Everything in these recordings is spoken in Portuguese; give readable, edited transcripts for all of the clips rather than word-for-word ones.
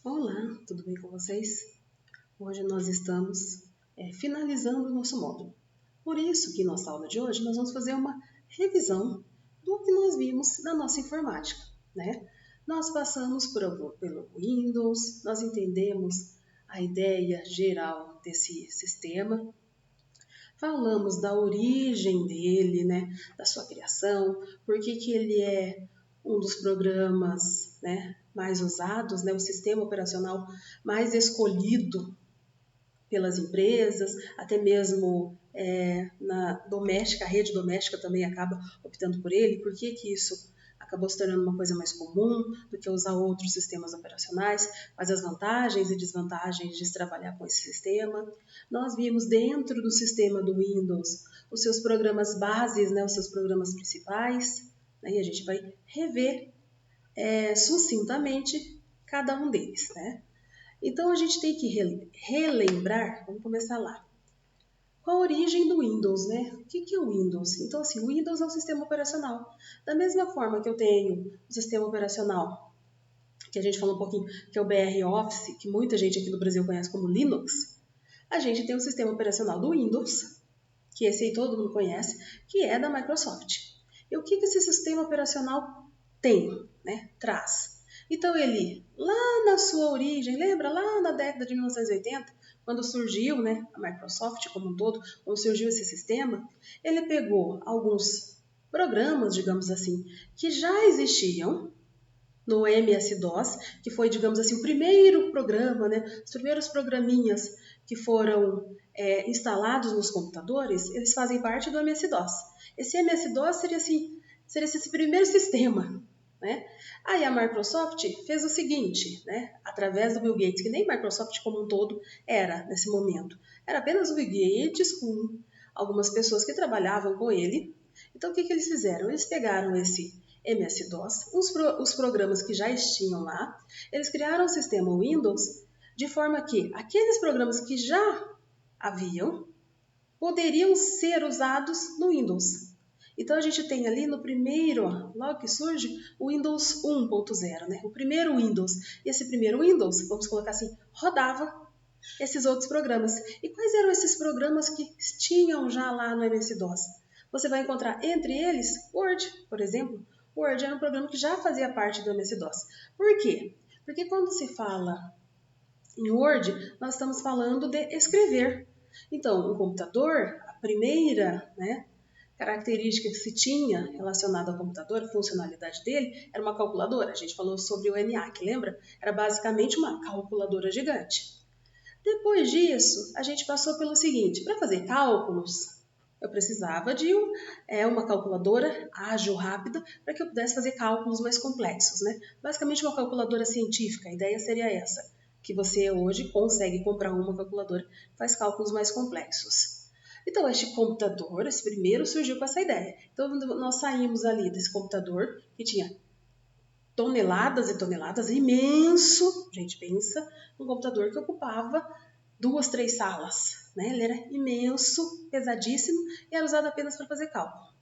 Olá, tudo bem com vocês? Hoje nós estamos finalizando o nosso módulo. Por isso que nossa aula de hoje nós vamos fazer uma revisão do que nós vimos na nossa informática, né? Nós passamos pelo Windows, nós entendemos a ideia geral desse sistema, falamos da origem dele, né? Da sua criação, por que ele é um dos programas, né, mais usados, né, o sistema operacional mais escolhido pelas empresas, até mesmo na doméstica, a rede doméstica também acaba optando por ele. Por que isso acabou se tornando uma coisa mais comum do que usar outros sistemas operacionais? Quais as vantagens e desvantagens de se trabalhar com esse sistema? Nós vimos dentro do sistema do Windows os seus programas bases, né, os seus programas principais, né, e a gente vai rever sucintamente cada um deles, né? Então, a gente tem que relembrar, vamos começar lá. Qual a origem do Windows, né? O que é o Windows? Então, assim, o Windows é um sistema operacional. Da mesma forma que eu tenho o sistema operacional, que a gente falou um pouquinho, que é o BR Office, que muita gente aqui no Brasil conhece como Linux, a gente tem o sistema operacional do Windows, que esse aí todo mundo conhece, que é da Microsoft. E o que esse sistema operacional tem, né? Traz. Então ele, lá na sua origem, lembra lá na década de 1980, quando surgiu, né, a Microsoft como um todo, quando surgiu esse sistema, ele pegou alguns programas, digamos assim, que já existiam no MS-DOS, que foi, digamos assim, o primeiro programa, né, os primeiros programinhas que foram instalados nos computadores, eles fazem parte do MS-DOS. Esse MS-DOS seria esse primeiro sistema, né? Aí a Microsoft fez o seguinte, né? Através do Bill Gates, que nem Microsoft como um todo era nesse momento, era apenas o Bill Gates com algumas pessoas que trabalhavam com ele. Então o que eles fizeram? Eles pegaram esse MS-DOS, os programas que já tinham lá, eles criaram o sistema Windows de forma que aqueles programas que já haviam poderiam ser usados no Windows. Então a gente tem ali no primeiro, logo que surge, o Windows 1.0, né? O primeiro Windows. E esse primeiro Windows, vamos colocar assim, rodava esses outros programas. E quais eram esses programas que tinham já lá no MS-DOS? Você vai encontrar entre eles Word, por exemplo. Word era um programa que já fazia parte do MS-DOS. Por quê? Porque quando se fala em Word, nós estamos falando de escrever. Então, um computador, a primeira, né, característica que se tinha relacionada ao computador, a funcionalidade dele, era uma calculadora. A gente falou sobre o ENIAC, lembra? Era basicamente uma calculadora gigante. Depois disso, a gente passou pelo seguinte, para fazer cálculos, eu precisava de uma calculadora ágil, rápida, para que eu pudesse fazer cálculos mais complexos, né? Basicamente uma calculadora científica, a ideia seria essa, que você hoje consegue comprar uma calculadora que faz cálculos mais complexos. Então, este computador, esse primeiro, surgiu com essa ideia. Então, nós saímos ali desse computador, que tinha toneladas e toneladas, imenso, a gente pensa, um computador que ocupava 2, 3 salas, né? Ele era imenso, pesadíssimo e era usado apenas para fazer cálculo.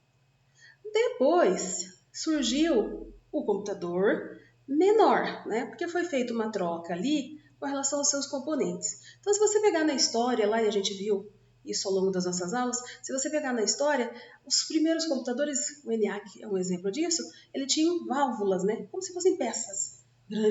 Depois surgiu o computador menor, né? Porque foi feita uma troca ali com relação aos seus componentes. Então, se você pegar na história lá, e a gente viu isso ao longo das nossas aulas, se você pegar na história, os primeiros computadores, o ENIAC é um exemplo disso, ele tinha válvulas, né? Como se fossem peças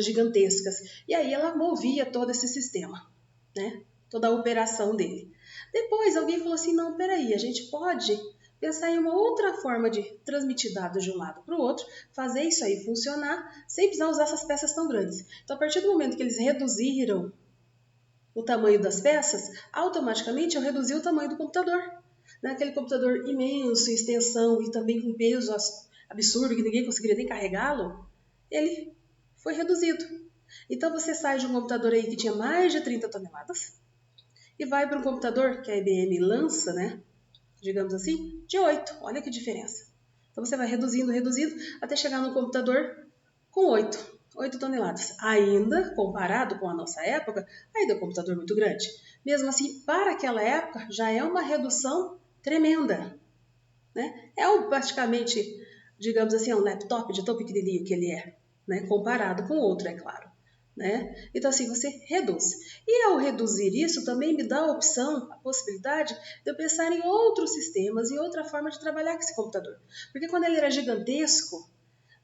gigantescas. E aí ela movia todo esse sistema, né? Toda a operação dele. Depois alguém falou assim, não, peraí, a gente pode pensar em uma outra forma de transmitir dados de um lado para o outro, fazer isso aí funcionar sem precisar usar essas peças tão grandes. Então, a partir do momento que eles reduziram o tamanho das peças, automaticamente eu reduzi o tamanho do computador. Aquele computador imenso, em extensão e também com peso absurdo, que ninguém conseguiria nem carregá-lo, ele foi reduzido. Então você sai de um computador aí que tinha mais de 30 toneladas e vai para um computador que a IBM lança, né, digamos assim, de 8. Olha que diferença. Então você vai reduzindo, até chegar num computador com 8 toneladas. Ainda, comparado com a nossa época, ainda é um computador muito grande. Mesmo assim, para aquela época, já é uma redução tremenda, né? Praticamente, digamos assim, um laptop de tão pequenininho que ele é, né? Comparado com outro, é claro. né? Então, assim, você reduz. E ao reduzir isso, também me dá a opção, a possibilidade de eu pensar em outros sistemas, em outra forma de trabalhar com esse computador. Porque quando ele era gigantesco,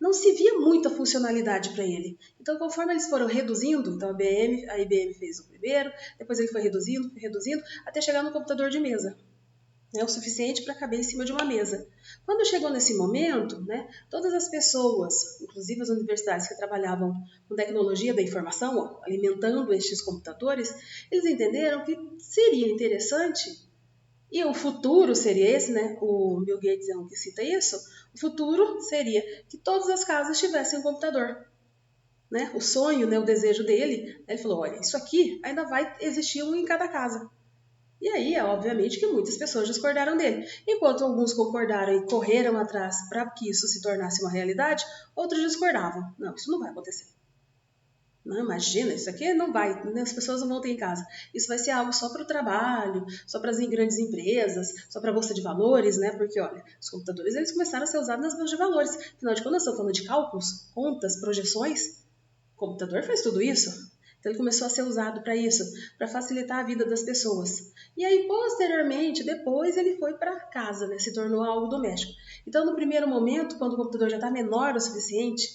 não se via muita funcionalidade para ele. Então, conforme eles foram reduzindo, então a IBM fez o primeiro, depois ele foi reduzindo, até chegar no computador de mesa. O suficiente para caber em cima de uma mesa. Quando chegou nesse momento, todas as pessoas, inclusive as universidades que trabalhavam com tecnologia da informação, alimentando estes computadores, eles entenderam que seria interessante, e o futuro seria esse, o Bill Gates é um que cita isso, o futuro seria que todas as casas tivessem um computador. O sonho, o desejo dele, ele falou, olha, isso aqui ainda vai existir um em cada casa. E aí, obviamente, que muitas pessoas discordaram dele. Enquanto alguns concordaram e correram atrás para que isso se tornasse uma realidade, outros discordavam. Não, isso não vai acontecer. Não, imagina, isso aqui não vai, as pessoas não vão ter em casa. Isso vai ser algo só para o trabalho, só para as grandes empresas, só para a bolsa de valores, Porque, olha, os computadores eles começaram a ser usados nas bolsas de valores. Afinal de contas, nós estamos falando de cálculos, contas, projeções. O computador faz tudo isso. Então ele começou a ser usado para isso, para facilitar a vida das pessoas. E aí, posteriormente, depois ele foi para casa, se tornou algo doméstico. Então, no primeiro momento, quando o computador já está menor o suficiente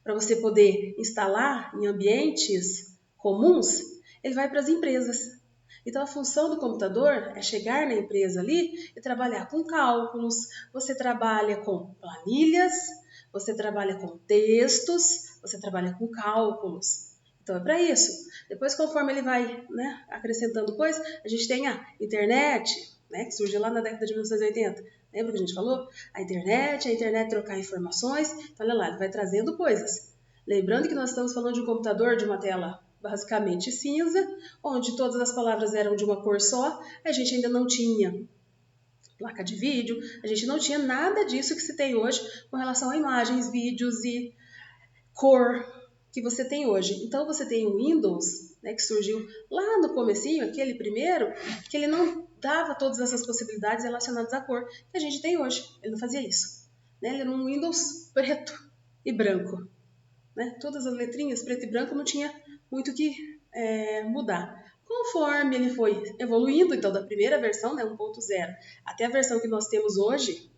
para você poder instalar em ambientes comuns, ele vai para as empresas. Então, a função do computador é chegar na empresa ali e trabalhar com cálculos, você trabalha com planilhas, você trabalha com textos, você trabalha com cálculos. Então é para isso. Depois, conforme ele vai acrescentando coisas, a gente tem a internet, que surgiu lá na década de 1980. Lembra que a gente falou? A internet trocar informações. Então, olha lá, ele vai trazendo coisas. Lembrando que nós estamos falando de um computador de uma tela basicamente cinza, onde todas as palavras eram de uma cor só, a gente ainda não tinha placa de vídeo, a gente não tinha nada disso que se tem hoje com relação a imagens, vídeos e cor que você tem hoje. Então você tem o Windows, que surgiu lá no comecinho, aquele primeiro, que ele não dava todas essas possibilidades relacionadas à cor que a gente tem hoje. Ele não fazia isso. Ele era um Windows preto e branco. Todas as letrinhas preto e branco, não tinha muito o que mudar. Conforme ele foi evoluindo, então da primeira versão, 1.0, até a versão que nós temos hoje,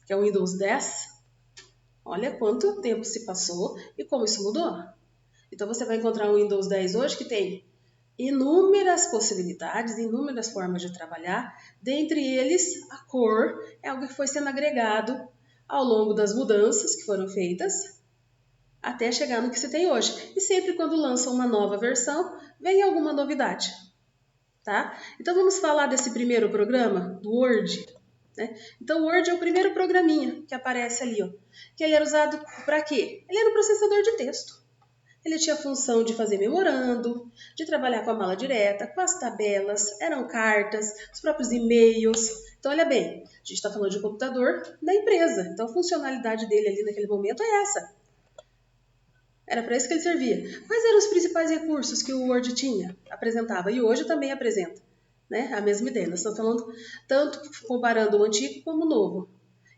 que é o Windows 10, olha quanto tempo se passou e como isso mudou. Então você vai encontrar o Windows 10 hoje que tem inúmeras possibilidades, inúmeras formas de trabalhar. Dentre eles, a cor é algo que foi sendo agregado ao longo das mudanças que foram feitas até chegar no que se tem hoje. E sempre quando lançam uma nova versão, vem alguma novidade. Tá? Então vamos falar desse primeiro programa, do Word. Então o Word é o primeiro programinha que aparece ali, que ele era usado para quê? Ele era um processador de texto. Ele tinha a função de fazer memorando, de trabalhar com a mala direta, com as tabelas, eram cartas, os próprios e-mails. Então, olha bem, a gente está falando de um computador da empresa. Então, a funcionalidade dele ali naquele momento é essa. Era para isso que ele servia. Quais eram os principais recursos que o Word tinha? Apresentava, e hoje também apresenta. A mesma ideia. Nós estamos falando tanto comparando o antigo como o novo.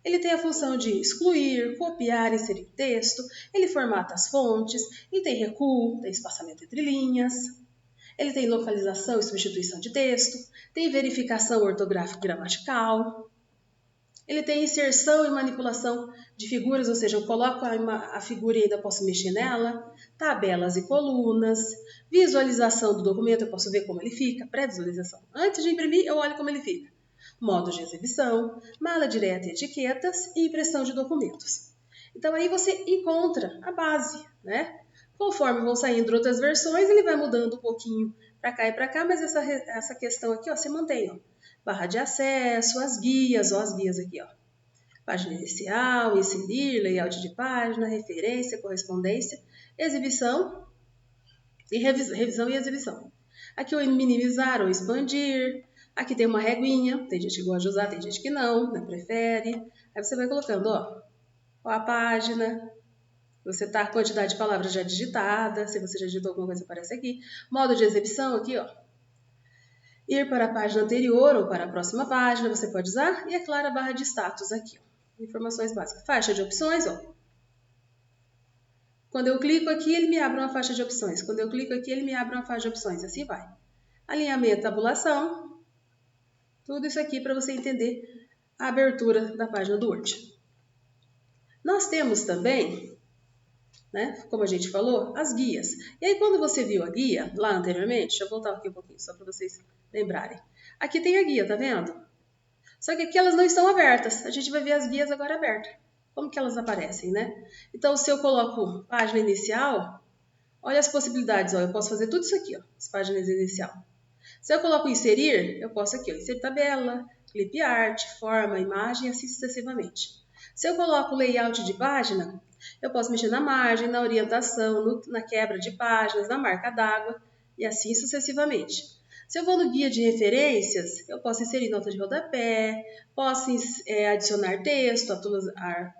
Ele tem a função de excluir, copiar, inserir texto, ele formata as fontes, ele tem recuo, tem espaçamento entre linhas, ele tem localização e substituição de texto, tem verificação ortográfica e gramatical, ele tem inserção e manipulação de figuras, ou seja, eu coloco a figura e ainda posso mexer nela, tabelas e colunas, visualização do documento, eu posso ver como ele fica, pré-visualização. Antes de imprimir, eu olho como ele fica. Modos de exibição, mala direta e etiquetas e impressão de documentos. Então aí você encontra a base, Conforme vão saindo outras versões, ele vai mudando um pouquinho para cá e para cá, mas essa questão aqui, se mantém, Barra de acesso, as guias aqui, Página inicial, inserir, layout de página, referência, correspondência, exibição e revisão e exibição. Aqui o minimizar ou expandir. Aqui tem uma reguinha, tem gente que gosta de usar, tem gente que não prefere. Aí você vai colocando, a página, você tá a quantidade de palavras já digitada, se você já digitou alguma coisa aparece aqui. Modo de exibição aqui, Ir para a página anterior ou para a próxima página, você pode usar. E é claro, a barra de status aqui, Informações básicas. Faixa de opções, Quando eu clico aqui, ele me abre uma faixa de opções. Quando eu clico aqui, ele me abre uma faixa de opções. Assim vai. Alinhamento, tabulação. Tudo isso aqui para você entender a abertura da página do Word. Nós temos também, né, como a gente falou, as guias. E aí, quando você viu a guia lá anteriormente, deixa eu voltar aqui um pouquinho, só para vocês lembrarem. Aqui tem a guia, tá vendo? Só que aqui elas não estão abertas. A gente vai ver as guias agora abertas. Como que elas aparecem, né? Então, se eu coloco página inicial, olha as possibilidades. Ó, eu posso fazer tudo isso aqui, ó, as páginas inicial. Se eu coloco inserir, eu posso aqui, ó, inserir tabela, clip art, forma, imagem, assim sucessivamente. Se eu coloco layout de página, eu posso mexer na margem, na orientação, na quebra de páginas, na marca d'água e assim sucessivamente. Se eu vou no guia de referências, eu posso inserir nota de rodapé, posso adicionar texto, atualizar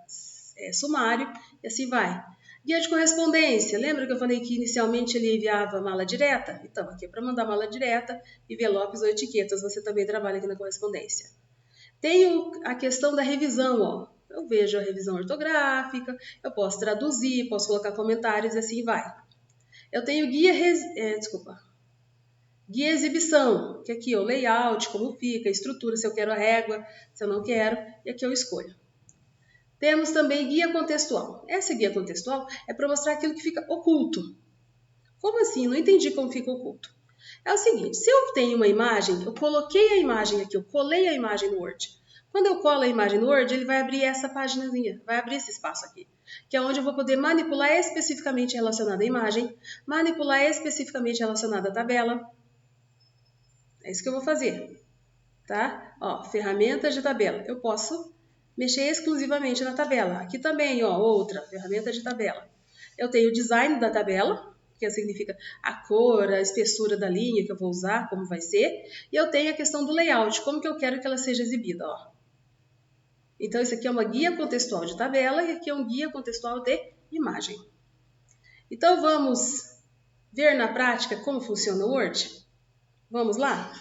sumário e assim vai. Guia de correspondência, lembra que eu falei que inicialmente ele enviava mala direta? Então, aqui é para mandar mala direta, envelopes ou etiquetas, você também trabalha aqui na correspondência. Tenho a questão da revisão, ó. Eu vejo a revisão ortográfica, eu posso traduzir, posso colocar comentários e assim vai. Eu tenho guia exibição, que aqui é o layout, como fica, a estrutura, se eu quero a régua, se eu não quero, e aqui eu escolho. Temos também guia contextual. Essa guia contextual é para mostrar aquilo que fica oculto. Como assim? Não entendi como fica oculto. É o seguinte, se eu tenho uma imagem, eu coloquei a imagem aqui, eu colei a imagem no Word. Quando eu colo a imagem no Word, ele vai abrir essa paginazinha, vai abrir esse espaço aqui, que é onde eu vou poder manipular especificamente relacionada à imagem, manipular especificamente relacionada à tabela. É isso que eu vou fazer, tá? Ó, ferramentas de tabela. Eu posso mexer exclusivamente na tabela. Aqui também, ó, outra, ferramenta de tabela. Eu tenho o design da tabela, que significa a cor, a espessura da linha que eu vou usar, como vai ser. E eu tenho a questão do layout, como que eu quero que ela seja exibida, ó. Então, isso aqui é uma guia contextual de tabela e aqui é um guia contextual de imagem. Então, vamos ver na prática como funciona o Word? Vamos lá?